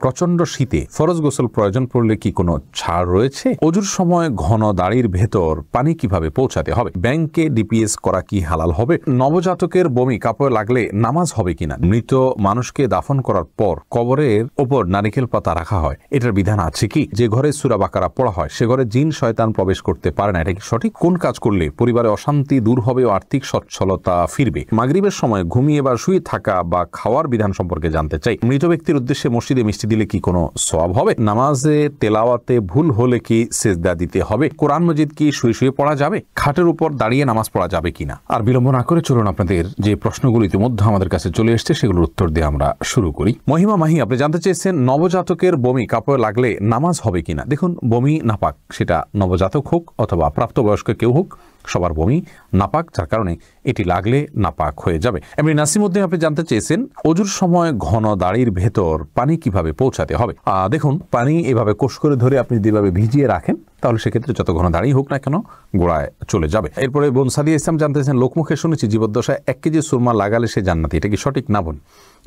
প্রচন্ড শীতে ফরজ গোসল প্রয়োজন পড়লে কি কোনো ছাড় রয়েছে? অজুর সময় ঘন দাড়ির ভেতর পানি কিভাবে পৌঁছাতে হবে? ব্যাংকে ডিপিএস করা কি হালাল হবে? নবজাতকের বমি কাপড়ে লাগলে নামাজ হবে কিনা? মৃত মানুষকে দাফন করার পর কবরের ওপর নারিকেল পাতা রাখা হয়, এটার বিধান আছে কি? যে ঘরে সূরা বাকারা পড়া হয় সে ঘরে জিন শয়তান প্রবেশ করতে পারে না, এটা কি সঠিক? কোন কাজ করলে পরিবারে অশান্তি দূর হবে ও আর্থিক সচ্ছলতা ফিরবে? মাগরিবের সময় ঘুমিয়ে বা শুয়ে থাকা বা খাওয়ার বিধান সম্পর্কে জানতে চাই। মৃত ব্যক্তির উদ্দেশ্যে মসজিদে মিষ্টি দিলে কি কোনো সওয়াব হবে? নামাজে তেলাওয়াতে ভুল হলে কি সিজদা দিতে হবে? কোরআন মজিদ কি শুয়ে শুয়ে পড়া যাবে? খাটের উপর দাঁড়িয়ে নামাজ পড়া যাবে কিনা? আর বিলম্ব না করে চলুন আপনাদের যে প্রশ্নগুলো ইতিমধ্যে আমাদের কাছে চলে এসেছে সেগুলোর উত্তর দিয়ে আমরা শুরু করি। মহিমা মাহি আপনি জানতে চেয়েছেন নবজাতকের বমি কাপড়ে লাগলে নামাজ হবে কিনা। দেখুন, বমি নাপাক, সেটা নবজাতক হোক অথবা প্রাপ্তবয়স্ক কেউ হোক, সবার বমি নাপাক, যার কারণে এটি লাগলে নাপাক হয়ে যাবে। এমনি নাসিমউদ্দিন আপনি জানতে চেয়েছেন অজুর সময় ঘন দাড়ির ভেতর পানি কিভাবে পৌঁছাতে হবে। দেখুন, পানি এভাবে কোষ করে ধরে আপনি যেভাবে ভিজিয়ে রাখেন তাহলে সেক্ষেত্রে যত ঘন দাঁড়িয়ে হোক না কেন গোড়ায় চলে যাবে। এরপরে বোন সাদিয়া ইসলাম জানতে চাইছেন লোকমুখে শুনেছি জীবদ্দশায় 1 কেজি সুরমা লাগালে সে জান্নাতি, এটা কি সঠিক? না বোন,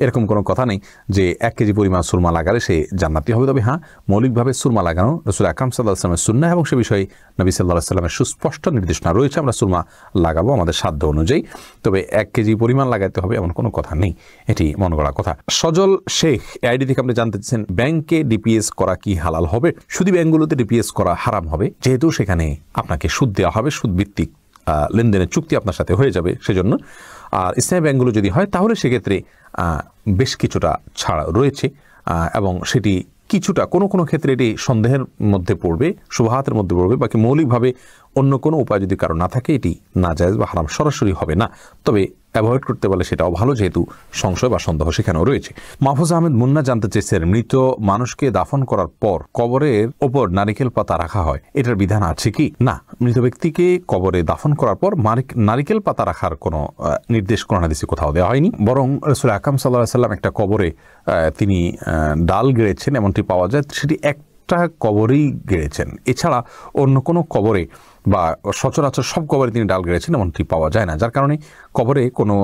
এরকম কোনো কথা নেই যে 1 কেজি পরিমাণ সুরমা লাগালে সে জান্নাতি হবে। তবে হ্যাঁ, মৌলিকভাবে সুরমা লাগানো রাসূল আকরাম সাল্লাল্লাহু আলাইহি ওয়াসাল্লামের সুন্নাহ এবং সে বিষয়ে নবী সাল্লাল্লাহু আলাইহি ওয়াসাল্লামের সুস্পষ্ট নির্দেশনা রয়েছে। আমরা সুরমা লাগাবো আমাদের সাধ্য অনুযায়ী, তবে 1 কেজি পরিমাণ লাগাতে হবে এমন কোনো কথা নেই, এটি মন গড়া কথা। সজল শেখ আইডি থেকে আপনি জানতে চাচ্ছেন ব্যাংকে ডিপিএস করা কি হালাল হবে? শুধু ব্যাংকগুলোতে ডিপিএস করা হারাম হবে, যেহেতু সেখানে আপনাকে সুদ দেওয়া হবে, সুদ ভিত্তিক লেনদেনের চুক্তি আপনার সাথে হয়ে যাবে সেজন্য। আর ইসলামী ব্যাংকগুলো যদি হয় তাহলে সেক্ষেত্রে বেশ কিছুটা ছাড় রয়েছে এবং সেটি কিছুটা কোনো কোনো ক্ষেত্রে এটি সন্দেহের মধ্যে পড়বে, শুবহাতের মধ্যে পড়বে, বাকি মৌলিকভাবে অন্য কোনো উপায় যদি কারো না থাকে এটি নাজায়েজ বা হারাম সরাসরি হবে না। তবে অ্যাভয়েড করতে পারলে সেটাও ভালো, যেহেতু সংশয় বা সন্দেহ সেখানেও রয়েছে। মাহফুজ আহমেদ মুন্না জানতে চেয়েছেন মৃত মানুষকে দাফন করার পর কবরের ওপর নারিকেল পাতা রাখা হয়, এটার বিধান আছে কি? না, মৃত ব্যক্তিকে কবরে দাফন করার পর নারিকেল পাতা রাখার কোনো নির্দেশ কোরআন হাদিসে কোথাও দেওয়া হয়নি, বরং রাসূল আকরাম সাল্লাল্লাহু আলাইহি ওয়াসাল্লাম একটা কবরে তিনি ডাল গেড়েছেন এমনটি পাওয়া যায়, সেটি একটা কবরেই গেড়েছেন, এছাড়া অন্য কোনো কবরে বা সচরাচর সব কবরে তিনি ডাল গেড়েছেন এমনটি পাওয়া যায় না, যার কারণে কবরে কোনো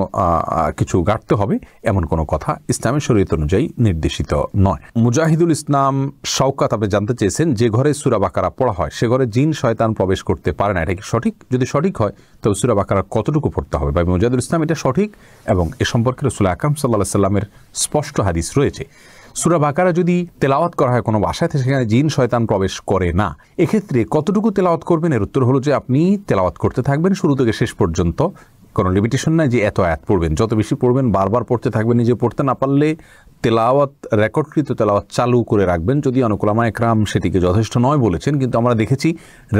কিছু গাঁটতে হবে এমন কোনো কথা ইসলামের শরীয়ত অনুযায়ী নির্দেশিত নয়। মুজাহিদুল ইসলাম শওকাত আপনি জানতে চেয়েছেন যে ঘরে সূরা বাকারা পড়া হয় সে ঘরে জিন শয়তান প্রবেশ করতে পারে না, এটা কি সঠিক? যদি সঠিক হয় তবে সূরা বাকারা কতটুকু পড়তে হবে? ভাই মুজাহিদুল ইসলাম, এটা সঠিক এবং এ সম্পর্কে রাসূল আকরাম সাল্লাল্লাহু আলাইহি ওয়াসাল্লামের স্পষ্ট হাদিস রয়েছে। সূরা বাকারা যদি তেলাওয়াত করা হয় কোনো বাসায়, সেখানে জিন শয়তান প্রবেশ করে না, এক্ষেত্রে কতটুকু তেলাওয়াত করবেন? এর উত্তর হলো যে আপনি তেলাওয়াত করতে থাকবেন শুরু থেকে শেষ পর্যন্ত, কোনো লিমিটেশন নাই যে এত আয়াত পড়বেন, যত বেশি পড়বেন বারবার পড়তে থাকবেন। নিজে পড়তে না পারলে তেলাওয়াত রেকর্ডকৃত তেলাওয়াত চালু করে রাখবেন, যদি অনেক উলামা একরাম সেটিকে যথেষ্ট নয় বলেছেন, কিন্তু আমরা দেখেছি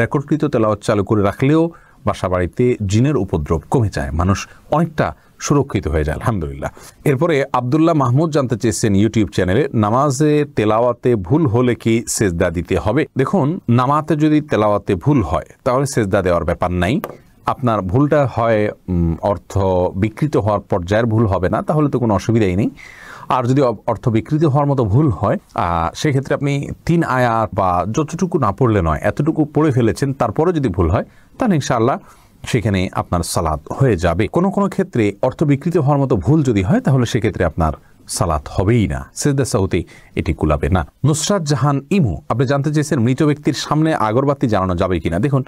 রেকর্ডকৃত তেলাওয়াত চালু করে রাখলেও বাসা বাড়িতে জিনের উপদ্রব কমে যায়, মানুষ অনেকটা সুরক্ষিত হয়ে যায় আলহামদুলিল্লাহ। এরপরে আব্দুল্লাহ মাহমুদ জানতে চেয়েছেন ইউটিউব চ্যানেলে নামাজে তেলাওয়াতে ভুল হলে কি সেজদা দিতে হবে? দেখুন, নামাজে যদি তেলাওয়াতে ভুল হয় তাহলে সেজদা দেওয়ার ব্যাপার নাই। আপনার ভুলটা হয় অর্থ বিকৃত হওয়ার পর্যায়ের ভুল হবে না, তাহলে তো কোনো অসুবিধাই নেই। আর যদি অর্থ বিকৃত হওয়ার মতো ভুল হয় সেক্ষেত্রে আপনি 3 আয়াত বা যতটুকু না পড়লে নয় এতটুকু পড়ে ফেলেছেন, তারপরে যদি ভুল হয় তাহলে ইনশাআল্লাহ সেখানে আপনার সালাত হয়ে যাবে। কোনো কোনো ক্ষেত্রে অর্থ বিকৃত হওয়ার মতো ভুল যদি হয় তাহলে সেক্ষেত্রে আপনার সালাত হবেই না, সিজদা সাহুতে এটি কুলাবে না। নুসরাত জাহান ইমু আপনি জানতে চেয়েছেন মৃত ব্যক্তির সামনে আগরবাতি জ্বালানো যাবে কিনা। দেখুন,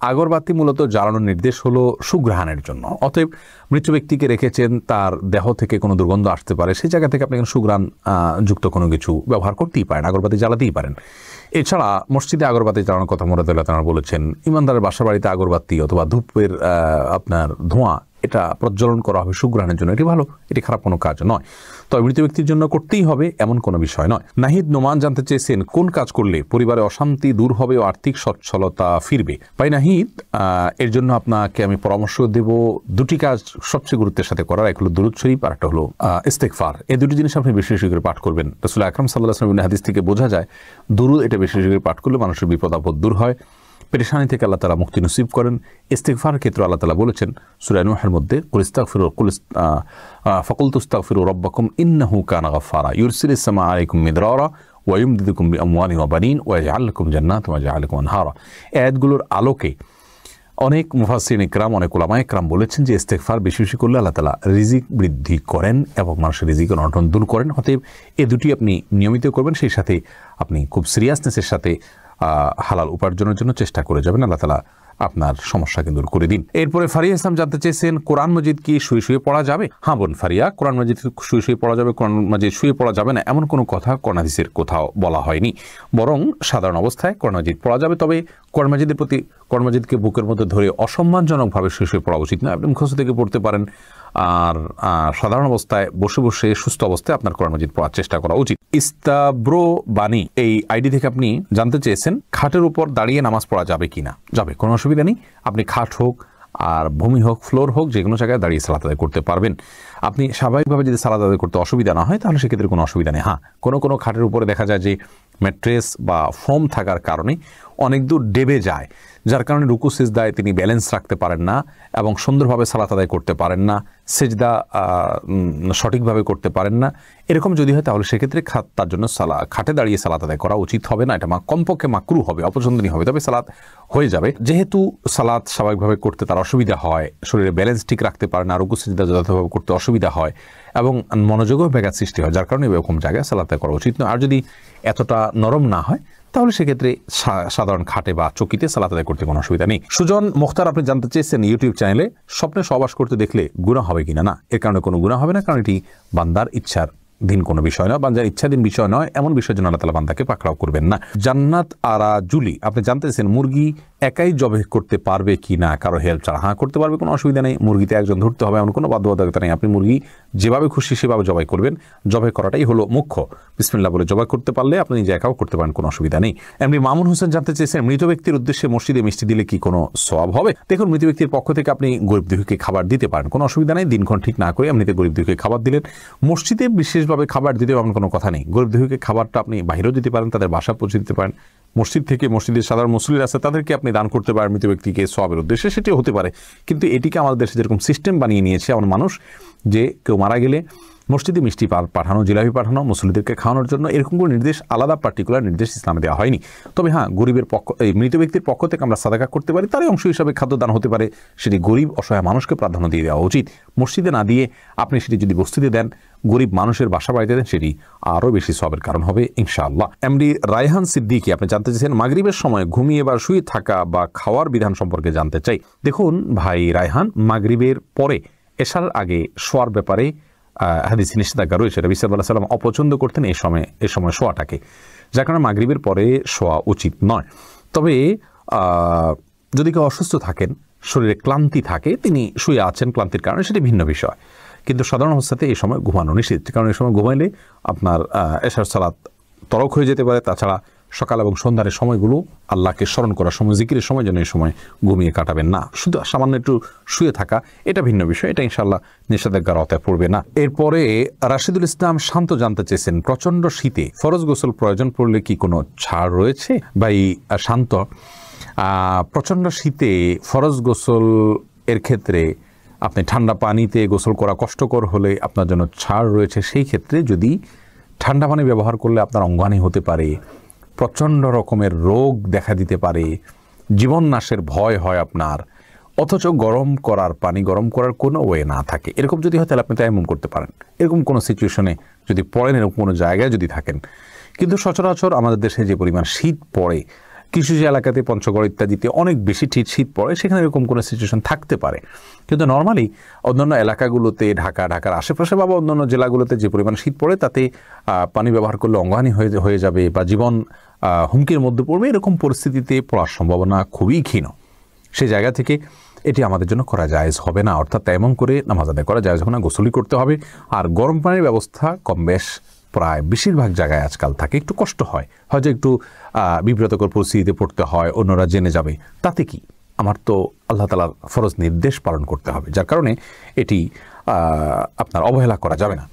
আগরবাতি মূলত জ্বালানোর নির্দেশ হলো সুঘ্রাণের জন্য, অতএব মৃত ব্যক্তিকে রেখেছেন, তার দেহ থেকে কোনো দুর্গন্ধ আসতে পারে, সেই জায়গা থেকে আপনি সুঘ্রাণ যুক্ত কোনো কিছু ব্যবহার করতেই পারেন, আগরবাতি জ্বালাতেই পারেন। এছাড়া মসজিদে আগরবাতি জ্বালানোর কথা মুরাদুল্লাহ তাআলা বলেছেন, ইমানদারের বাসা বাড়িতে আগরবাতি অথবা ধূপের আপনার ধোঁয়া এটা প্রজ্বলন করা হবে সুঘ্রাণের জন্য, এটি ভালো, এটি খারাপ কোনো কাজ নয়, তবে মৃত ব্যক্তির জন্য করতেই হবে এমন কোনো বিষয় নয়। নাহিদ নোমান জানতে চেয়েছেন কোন কাজ করলে পরিবারে অশান্তি দূর হবে ও আর্থিক সচ্ছলতা ফিরবে। ভাই নাহিদ, এর জন্য আপনাকে আমি পরামর্শ দেব 2টি কাজ সবচেয়ে গুরুত্বের সাথে করার, এক হলো দুরূদ শরীফ আর একটা হলো ইস্তেগফার। এই 2টি জিনিস আপনি বেশি বেশি করে পাঠ করবেন। রাসূল আকরাম সাল্লাল্লাহু আলাইহি ওয়াসাল্লামের হাদিস থেকে বোঝা যায় দুরূদ এটা বেশি বেশি করে পাঠ করলে মানুষের বিপদ আপদ দূর হয়, পেরেশানি থেকে আল্লাহ তাআলা মুক্তি নসিব করেন। ইস্তিগফারের ক্ষেত্রে আল্লাহ তাআলা বলেছেন সূরা নূহের মধ্যে ফাকুলতু ইস্তাগফিরু রাব্বাকুম ইন্নাহু কানা গাফফারা ইউরসিলিস সামা আলাইকুম মিদরারা ওয়া ইউমদিদুকুম বিআমওয়ালিন ওয়া বানিন ওয়া ইয়াজআল লাকুম জান্নাতিন ওয়া ইয়াজআল লাকুম আনহারা। এই আয়াতগুলোর আলোকে অনেক মুফাসসিরিন ইকরাম, অনেক উলামা ইকরাম বলেছেন যে ইস্তেগফার বেশি বেশি করলে আল্লাহ তাআলা রিজিক বৃদ্ধি করেন এবং মানুষের রিজিকের অনটন দূর করেন। অতএব এই দুটি আপনি নিয়মিত করবেন, সেই সাথে আপনি খুব সিরিয়াসনেসের সাথে হালাল উপার্জনের জন্য চেষ্টা করে যাবেন। আল্লাহ তাআলা আপনার সমস্যাকে দূর করে দিন। এরপরে ফারিয়া ইসলাম জানতে চেয়েছেন, কোরআন মজিদ কি শুয়ে শুয়ে পড়া যাবে? হ্যাঁ বোন ফারিয়া, কোরআন মজিদ শুয়ে শুয়ে পড়া যাবে। কোরআন মজিদ শুয়ে পড়া যাবে না এমন কোনো কথা কোরআন হাদিসের কোথাও বলা হয়নি, বরং সাধারণ অবস্থায় কোরআন মজিদ পড়া যাবে। তবে কোরআন মজিদের প্রতি, কোরআন মজিদকে বুকের মধ্যে ধরে অসম্মানজনকভাবে শুয়ে শুয়ে পড়া উচিত না। আপনি মুখস্থ থেকে পড়তে পারেন, আর সাধারণ অবস্থায় বসে বসে সুস্থ অবস্থায় আপনার কোরআন মজিদ পড়ার চেষ্টা করা উচিত। ইস্তাব্রো বাণী এই আইডি থেকে আপনি জানতে চেয়েছেন, খাটের উপর দাঁড়িয়ে নামাজ পড়া যাবে কিনা? যাবে, কোনো অসুবিধা নেই। আপনি খাট হোক আর ভূমি হোক, ফ্লোর হোক, যে কোনো জায়গায় দাঁড়িয়ে সালাত আদায় করতে পারবেন। আপনি স্বাভাবিকভাবে যদি সালাত আদায় করতে অসুবিধা না হয় তাহলে সেক্ষেত্রে কোনো অসুবিধা নেই। হ্যাঁ, কোনো খাটের উপরে দেখা যায় যে ম্যাট্রেস বা ফোম থাকার কারণে অনেক দূর ডেবে যায়, যার কারণে রুকু সিজদায় তিনি ব্যালেন্স রাখতে পারেন না এবং সুন্দরভাবে সালাত আদায় করতে পারেন না, সিজদা সঠিকভাবে করতে পারেন না। এরকম যদি হয় তাহলে সেক্ষেত্রে তার জন্য খাটে দাঁড়িয়ে সালাত আদায় করা উচিত হবে না। এটা কমপক্ষে মাকরু হবে, অপছন্দনীয় হবে, তবে সালাত হয়ে যাবে। যেহেতু সালাত স্বাভাবিকভাবে করতে তার অসুবিধা হয়, শরীরে ব্যালেন্স ঠিক রাখতে পারে না, রুকু সিজদা যথাযথভাবে করতে অসুবিধা হয় এবং মনোযোগও ব্যাঘাত সৃষ্টি হয়, যার কারণে এরকম জায়গায় সালাত আদায় করা উচিত নয়। আর যদি এতটা নরম না হয় তাহলে সেক্ষেত্রে সাধারণ খাটে বা চকিতে সালাত আদায় করতে কোনো অসুবিধা নেই। সুজন মুখতার আপনি জানতে চেয়েছেন ইউটিউব চ্যানেলে স্বপ্নে সহবাস করতে দেখলে গুনাহ হবে কিনা? না, এর কারণে কোনো গুনাহ হবে না, কারণ এটি বান্দার ইচ্ছার দিন কোনো বিষয় নয়, বান্দার ইচ্ছাধীন বিষয় নয়, এমন বিষয়ের জন্য আল্লাহ তাআলা বান্দাকে পাকড়াও করবেন না। জান্নাত আরা জুলি আপনি জানতে চেয়েছেন, মুরগি একাই জবাই করতে পারবে কি না কারো হেল্প ছাড়া? হ্যাঁ, করতে পারবে, কোনো অসুবিধা নেই। মুরগিতে একজন ধরতে হবে এমন কোনো বাধ্যবাধকতা নেই। আপনি মুরগি যেভাবে খুশি সেভাবে জবাই করবেন, জবাই করাটাই হলো মুখ্য। বিসমিল্লাহ বলে জবাই করতে পারলে আপনি নিজে একাও করতে পারেন, কোনো অসুবিধা নেই। এমনি মামুন হোসেন জানতে চেয়েছেন, মৃত ব্যক্তির উদ্দেশ্যে মসজিদে মিষ্টি দিলে কি কোনো সওয়াব হবে? দেখুন, মৃত ব্যক্তির পক্ষ থেকে আপনি গরিব দুঃখীকে খাবার দিতে পারেন, কোনো অসুবিধা নেই। দিনক্ষণ ঠিক না করে এমনিতে গরিব দুঃখীকে খাবার দিলেন। মসজিদে বিশেষভাবে খাবার দিতে এমন কোনো কথা নেই। গরিব দুঃখীকে খাবারটা আপনি বাইরেও দিতে পারেন, তাদের বাসা পৌঁছে দিতে পারেন। মসজিদ থেকে, মসজিদের সাধারণ মুসল্লি আছে তাদেরকে আপনি দান করতে পারেন মৃত ব্যক্তিকে সওয়াবের উদ্দেশ্যে, সেটিও হতে পারে। কিন্তু এটিকে আমাদের দেশে যেরকম সিস্টেম বানিয়ে নিয়েছে এমন মানুষ, যে কেউ মারা গেলে মসজিদে মিষ্টি পাঠানো, জিলাপি পাঠানো, মুসল্লিদেরকে খাওয়ানোর জন্য, এরকম কোনো নির্দেশ, আলাদা পার্টিকুলার নির্দেশ ইসলামে দেওয়া হয়নি। তবে হ্যাঁ, গরিবের পক্ষ, এই মৃত ব্যক্তির পক্ষ থেকে আমরা সাদাকা করতে পারি, তারই অংশ হিসাবে খাদ্যদান হতে পারে। সেটি গরিব অসহায় মানুষকে প্রাধান্য দিয়ে দেওয়া উচিত। মসজিদে না দিয়ে আপনি সেটি যদি বস্তিতে দেন, গরিব মানুষের বাসা বাড়িতে দেন, সেটি আরও বেশি সওয়াবের কারণ হবে ইনশাআল্লাহ। এমডি রায়হান সিদ্দিকী আপনি জানতে চেয়েছেন, মাগরিবের সময় ঘুমিয়ে বা শুয়ে থাকা বা খাওয়ার বিধান সম্পর্কে জানতে চাই। দেখুন ভাই রায়হান, মাগরিবের পরে এশার আগে শোয়ার ব্যাপারে হাদিসে নিষেধাজ্ঞা রয়েছে। নবী সাল্লাল্লাহু আলাইহি ওয়াসাল্লাম অপছন্দ করতেন এই সময় শোয়াটাকে, যার কারণে মাগরিবের পরে শোয়া উচিত নয়। তবে যদি কেউ অসুস্থ থাকেন, শরীরে ক্লান্তি থাকে, তিনি শুয়ে আছেন ক্লান্তির কারণে, সেটি ভিন্ন বিষয়। কিন্তু সাধারণ অবস্থাতে এই সময় ঘুমানো নিষিদ্ধ, কারণ এই সময় ঘুমাইলে আপনার এশার সালাত তরক হয়ে যেতে পারে। তাছাড়া সকাল এবং সন্ধ্যার সময়গুলো আল্লাহকে স্মরণ করার সময়, জিকিরের সময় যেন এই সময় ঘুমিয়ে কাটাবেন না। শুধু সামান্য একটু শুয়ে থাকা, এটা ভিন্ন বিষয়, এটা ইনশাআল্লাহ নিষেধাজ্ঞার আওতায় পড়বে না। এরপরে রাশিদুল ইসলাম শান্ত জানতে চেয়েছেন, প্রচণ্ড শীতে ফরজ গোসল প্রয়োজন পড়লে কি কোনো ছাড় রয়েছে? ভাই শান্ত, প্রচণ্ড শীতে ফরজ গোসল এর ক্ষেত্রে আপনি ঠান্ডা পানিতে গোসল করা কষ্টকর হলে আপনার জন্য ছাড় রয়েছে। সেই ক্ষেত্রে যদি ঠান্ডা পানি ব্যবহার করলে আপনার অঙ্গহানি হতে পারে, প্রচণ্ড রকমের রোগ দেখা দিতে পারে, জীবন নাশের ভয় হয় আপনার, অথচ গরম করার কোনো ওয়ে না থাকে, এরকম যদি হয় তাহলে আপনি তায়াম্মুম করতে পারেন। এরকম কোনো সিচুয়েশনে যদি পড়েন, এরকম কোনো জায়গায় যদি থাকেন। কিন্তু সচরাচর আমাদের দেশে যে পরিমাণ শীত পড়ে, কিছু যে এলাকাতে পঞ্চগড় ইত্যাদিতে অনেক বেশি শীত পড়ে, সেখানে এরকম কোনো সিচুয়েশন থাকতে পারে। কিন্তু নর্মালি অন্যান্য এলাকাগুলোতে, ঢাকার আশেপাশে বা অন্যান্য জেলাগুলোতে যে পরিমাণ শীত পড়ে, তাতে পানি ব্যবহার করলে অঙ্গহানি হয়ে যাবে বা জীবন হুমকির মধ্যে পড়বে, এরকম পরিস্থিতিতে পড়ার সম্ভাবনা খুবই ক্ষীণ। সেই জায়গা থেকে এটি আমাদের জন্য করা জায়েজ হবে না, অর্থাৎ তায়াম্মুম করে নামাজ আদায় করা জায়েজ হবে না, গোসলই করতে হবে। আর গরম পানির ব্যবস্থা কম বেশ প্রায় বেশিরভাগ জায়গায় আজকাল থাকে। একটু কষ্ট হয়, হয়তো একটু বিব্রতকর পরিস্থিতিতে পড়তে হয়, অন্যরা জেনে যাবে, তাতে কি, আমার তো আল্লাহ তাআলার ফরজ নির্দেশ পালন করতে হবে, যার কারণে এটি আপনার অবহেলা করা যাবে না।